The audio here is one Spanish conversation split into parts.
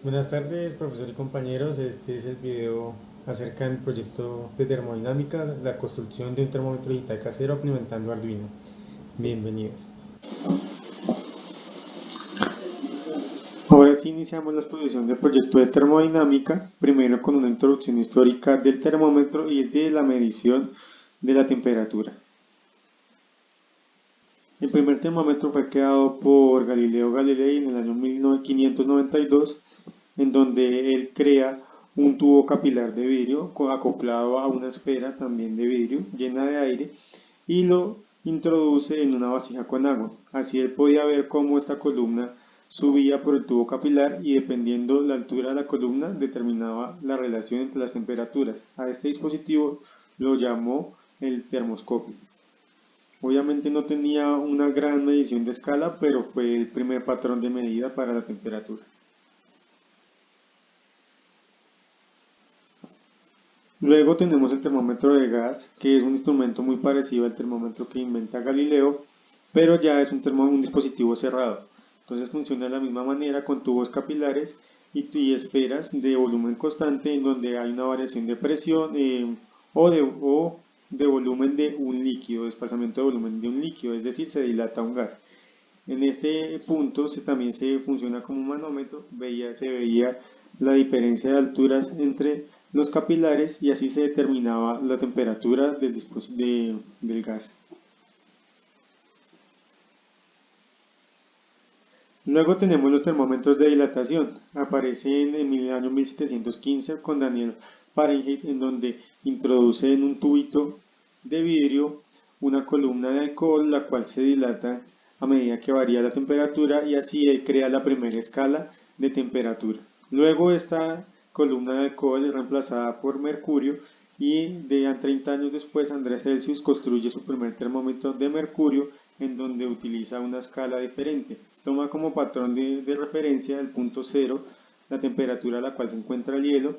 Buenas tardes, profesor y compañeros. Este es el video acerca del proyecto de termodinámica, la construcción de un termómetro digital casero implementando Arduino. Bienvenidos. Ahora sí iniciamos la exposición del proyecto de termodinámica, primero con una introducción histórica del termómetro y de la medición de la temperatura. El primer termómetro fue creado por Galileo Galilei en el año 1592, en donde él crea un tubo capilar de vidrio acoplado a una esfera también de vidrio llena de aire y lo introduce en una vasija con agua. Así él podía ver cómo esta columna subía por el tubo capilar y dependiendo la altura de la columna determinaba la relación entre las temperaturas. A este dispositivo lo llamó el termoscopio. Obviamente no tenía una gran medición de escala, pero fue el primer patrón de medida para la temperatura. Luego tenemos el termómetro de gas, que es un instrumento muy parecido al termómetro que inventa Galileo, pero ya es un dispositivo cerrado. Entonces funciona de la misma manera con tubos capilares y esferas de volumen constante en donde hay una variación de presión o de volumen de un líquido, desplazamiento de volumen de un líquido, es decir, se dilata un gas. En este punto también se funciona como un manómetro, se veía la diferencia de alturas entre los capilares y así se determinaba la temperatura del gas. Luego tenemos los termómetros de dilatación. Aparecen en el año 1715 con Daniel Fahrenheit, en donde introduce en un tubito de vidrio una columna de alcohol, la cual se dilata a medida que varía la temperatura y así él crea la primera escala de temperatura. Luego esta columna de alcohol es reemplazada por mercurio y de 30 años después Andrés Celsius construye su primer termómetro de mercurio en donde utiliza una escala diferente. Toma como patrón de referencia el punto cero, la temperatura a la cual se encuentra el hielo,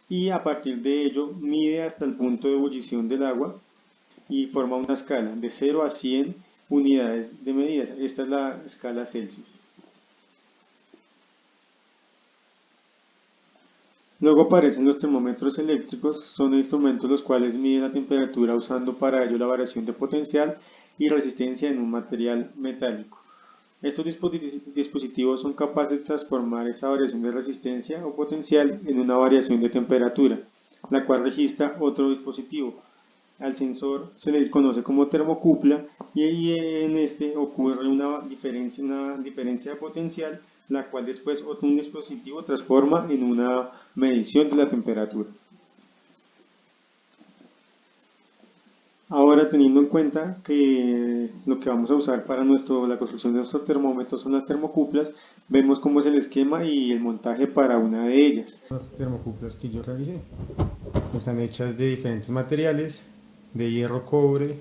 y a partir de ello mide hasta el punto de ebullición del agua y forma una escala de 0 a 100 unidades de medidas. Esta es la escala Celsius. Luego aparecen los termómetros eléctricos, son instrumentos los cuales miden la temperatura usando para ello la variación de potencial y resistencia en un material metálico. Estos dispositivos son capaces de transformar esa variación de resistencia o potencial en una variación de temperatura, la cual registra otro dispositivo. Al sensor se le conoce como termocupla y en este ocurre una diferencia de potencial, la cual después otro dispositivo transforma en una medición de la temperatura. Ahora, teniendo en cuenta que lo que vamos a usar para la construcción de nuestro termómetro son las termocuplas, vemos cómo es el esquema y el montaje para una de ellas. Las termocuplas que yo realicé están hechas de diferentes materiales, de hierro, cobre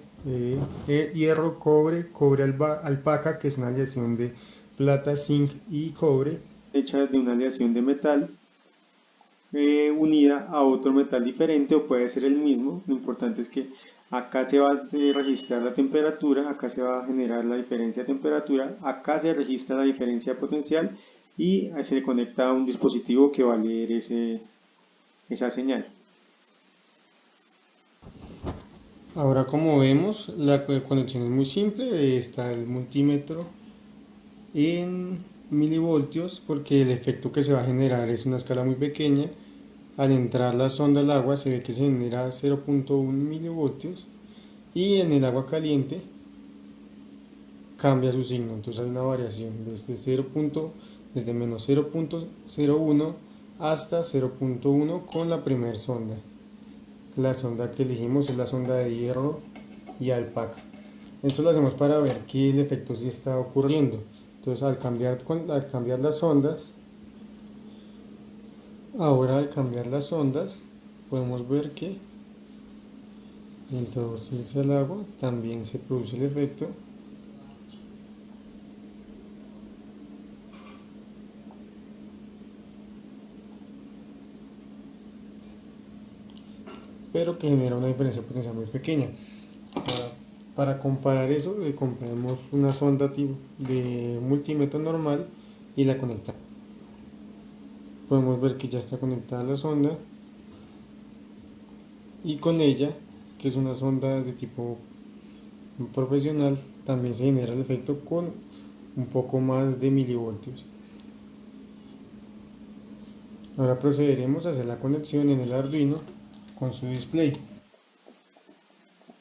alpaca, que es una aleación de plata, zinc y cobre, hechas de una aleación de metal unida a otro metal diferente o puede ser el mismo. Lo importante es que acá se va a registrar la temperatura, acá se va a generar la diferencia de temperatura, acá se registra la diferencia potencial y se le conecta a un dispositivo que va a leer esa señal. Ahora, como vemos, la conexión es muy simple. Está el multímetro en milivoltios porque el efecto que se va a generar es una escala muy pequeña. Al entrar la sonda al agua se ve que se genera 0.1 milivoltios y en el agua caliente cambia su signo. Entonces hay una variación desde menos 0.01 hasta 0.1 con la primera sonda. La sonda que elegimos es la sonda de hierro y alpaca. Esto lo hacemos para ver que el efecto sí está ocurriendo. Entonces al cambiar las ondas, podemos ver que al introducirse al agua también se produce el efecto pero que genera una diferencia potencial muy pequeña. Para comparar eso, compramos una sonda de multímetro normal y la conectamos. Podemos ver que ya está conectada la sonda y con ella, que es una sonda de tipo profesional, también se genera el efecto con un poco más de milivoltios. Ahora procederemos a hacer la conexión en el Arduino con su display.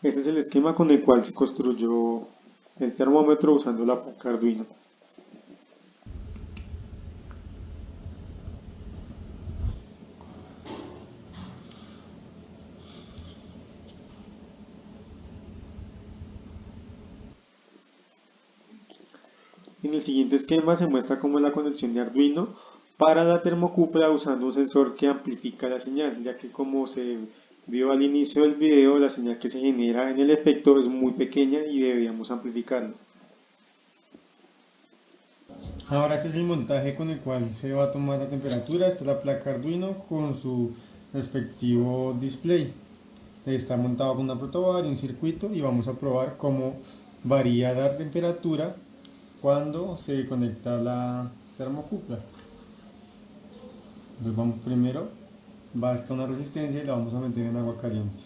Este es el esquema con el cual se construyó el termómetro usando la placa Arduino. En el siguiente esquema se muestra cómo es la conexión de Arduino para la termocupla usando un sensor que amplifica la señal, ya que como se vio al inicio del video, la señal que se genera en el efecto es muy pequeña y debíamos amplificarlo. Ahora este es el montaje con el cual se va a tomar la temperatura. Esta es la placa Arduino con su respectivo display. Está montado con una protobar y un circuito y vamos a probar cómo varía la temperatura cuando se conecta la termocupla. Entonces vamos primero, va a estar una resistencia y la vamos a meter en agua caliente.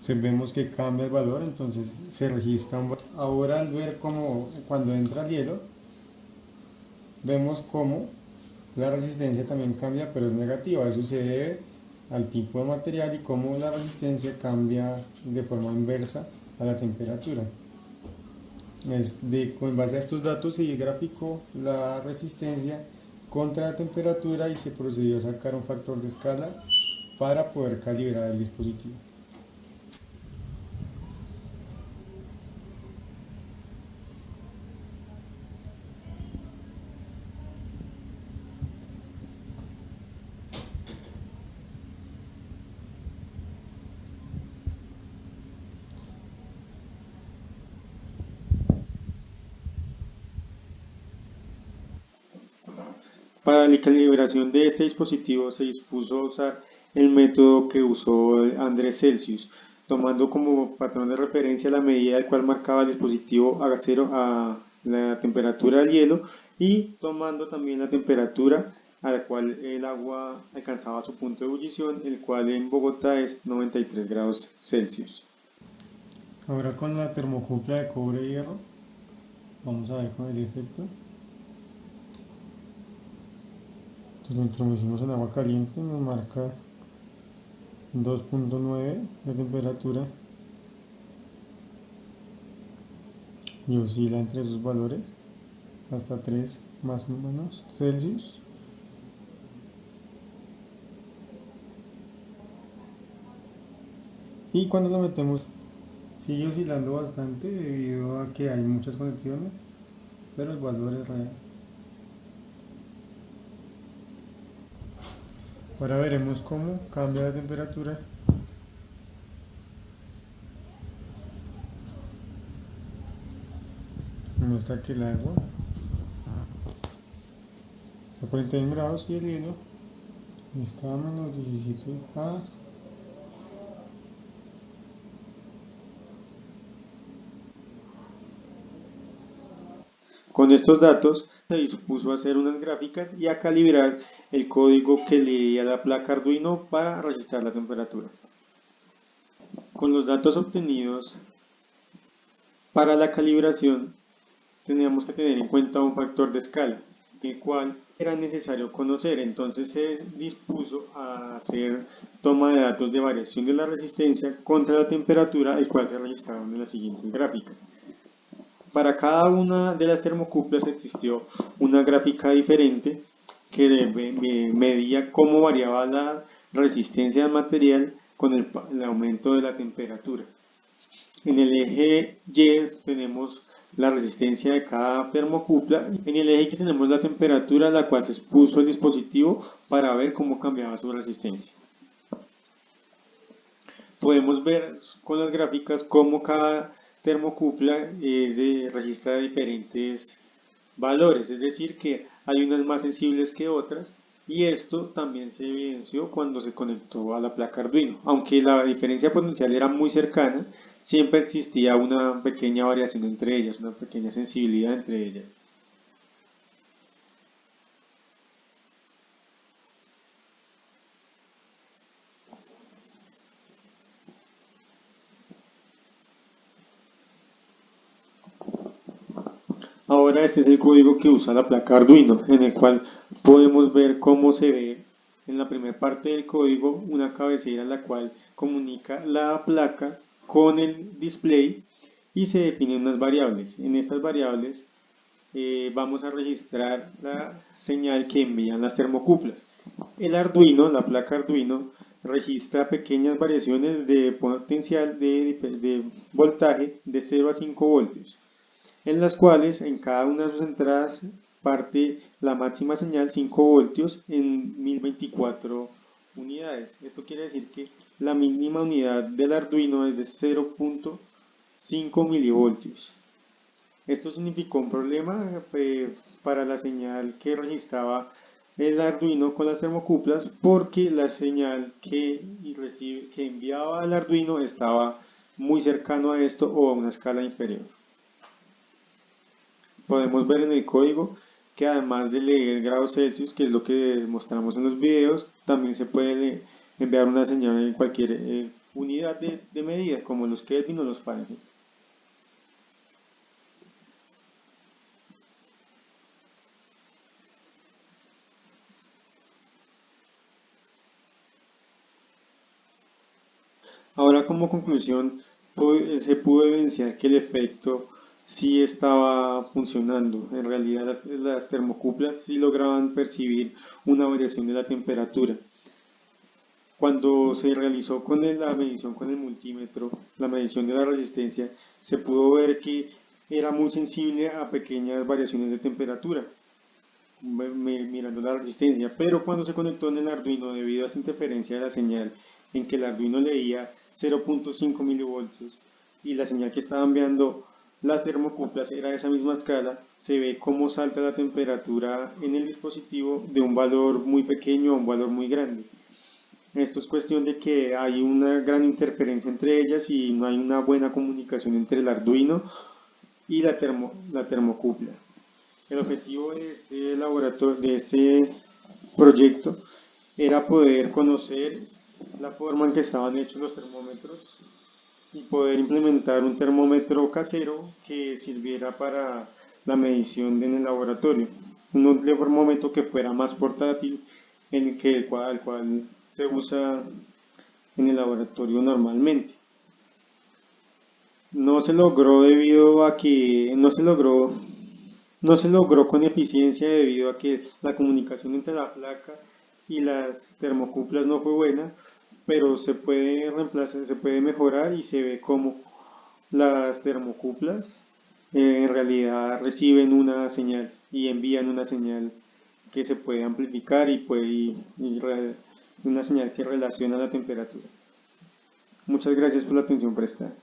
Vemos que cambia el valor, entonces se registra un valor. Ahora al ver cómo cuando entra el hielo, vemos cómo la resistencia también cambia, pero es negativa. Eso se debe al tipo de material y cómo la resistencia cambia de forma inversa a la temperatura. Con base a estos datos se graficó la resistencia contra la temperatura y se procedió a sacar un factor de escala para poder calibrar el dispositivo. Para la calibración de este dispositivo se dispuso a usar el método que usó Andrés Celsius, tomando como patrón de referencia la medida del cual marcaba el dispositivo a cero a la temperatura del hielo y tomando también la temperatura a la cual el agua alcanzaba su punto de ebullición, el cual en Bogotá es 93 grados Celsius. Ahora con la termocupla de cobre y hierro, vamos a ver con el efecto. Entonces lo introducimos en agua caliente, nos marca 2.9 de temperatura y oscila entre esos valores hasta 3 más o menos Celsius. Y cuando lo metemos sigue oscilando bastante debido a que hay muchas conexiones, pero el valor es real. Ahora veremos cómo cambia la temperatura. Muestra que el agua está a 41 grados y el hielo está a menos 17 a Con estos datos se dispuso a hacer unas gráficas y a calibrar el código que leía la placa Arduino para registrar la temperatura. Con los datos obtenidos para la calibración teníamos que tener en cuenta un factor de escala, el cual era necesario conocer. Entonces se dispuso a hacer toma de datos de variación de la resistencia contra la temperatura, el cual se registraron en las siguientes gráficas. Para cada una de las termocuplas existió una gráfica diferente que medía cómo variaba la resistencia del material con el aumento de la temperatura. En el eje Y tenemos la resistencia de cada termocupla. En el eje X tenemos la temperatura a la cual se expuso el dispositivo para ver cómo cambiaba su resistencia. Podemos ver con las gráficas cómo cada termocupla registra diferentes valores, es decir, que hay unas más sensibles que otras y esto también se evidenció cuando se conectó a la placa Arduino. Aunque la diferencia potencial era muy cercana, siempre existía una pequeña variación entre ellas, una pequeña sensibilidad entre ellas. Ahora este es el código que usa la placa Arduino, en el cual podemos ver cómo se ve en la primera parte del código una cabecera la cual comunica la placa con el display y se definen unas variables. En estas variables vamos a registrar la señal que envían las termocuplas. El Arduino, la placa Arduino, registra pequeñas variaciones de potencial de voltaje de 0 a 5 voltios, en las cuales en cada una de sus entradas parte la máxima señal 5 voltios en 1024 unidades. Esto quiere decir que la mínima unidad del Arduino es de 0.5 milivoltios. Esto significó un problema para la señal que registraba el Arduino con las termocuplas, porque la señal que enviaba el Arduino estaba muy cercano a esto o a una escala inferior. Podemos ver en el código que además de leer grados Celsius, que es lo que mostramos en los videos, también se puede enviar una señal en cualquier unidad de medida, como los Kelvin o los Fahrenheit. Ahora, como conclusión, se pudo evidenciar que el efecto sí estaba funcionando. En realidad, las termocuplas sí lograban percibir una variación de la temperatura. Cuando se realizó con la medición con el multímetro, la medición de la resistencia, se pudo ver que era muy sensible a pequeñas variaciones de temperatura, mirando la resistencia, pero cuando se conectó en el Arduino, debido a esta interferencia de la señal, en que el Arduino leía 0.5 milivoltios y la señal que estaba enviando las termocuplas era de esa misma escala, se ve cómo salta la temperatura en el dispositivo de un valor muy pequeño a un valor muy grande. Esto es cuestión de que hay una gran interferencia entre ellas y no hay una buena comunicación entre el Arduino y la termocupla. El objetivo de este laboratorio, de este proyecto, era poder conocer la forma en que estaban hechos los termómetros y poder implementar un termómetro casero que sirviera para la medición en el laboratorio. Un termómetro que fuera más portátil, en el que al cual se usa en el laboratorio normalmente. No se logró debido a que no se logró con eficiencia debido a que la comunicación entre la placa y las termocuplas no fue buena, pero se puede reemplazar, se puede mejorar y se ve como las termocuplas en realidad reciben una señal y envían una señal que se puede amplificar una señal que relaciona la temperatura. Muchas gracias por la atención prestada.